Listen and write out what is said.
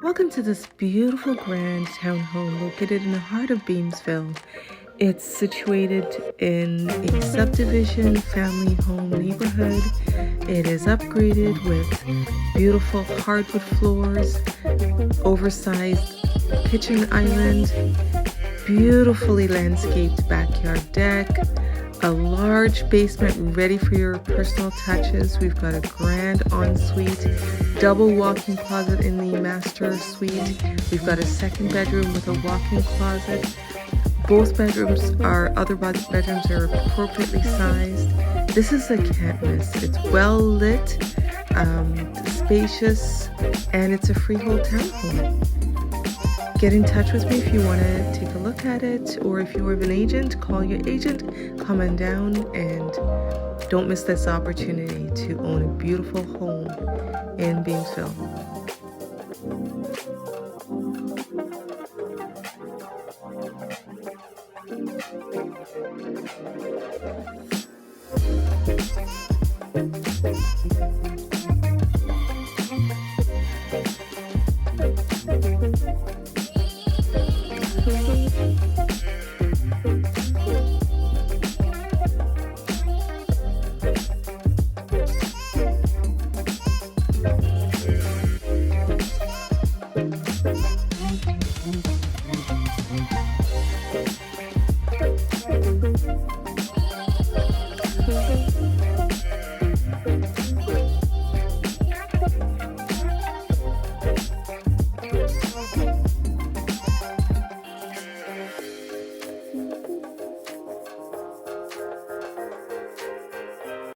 Welcome to this beautiful grand townhome located in the heart of Beamsville. It's situated in a subdivision family home neighborhood. It is upgraded with beautiful hardwood floors, oversized kitchen island, beautifully landscaped backyard deck, a large basement ready for your personal touches. We've got a grand ensuite, double walk-in closet in the master suite. We've got a second bedroom with a walk-in closet. Both bedrooms are appropriately sized. This is a can't miss. It's well lit, spacious, and it's a freehold townhome. Get in touch with me if you want to take a look at it, or if you have an agent, call your agent, come on down, and don't miss this opportunity to own a beautiful home in Beamsville.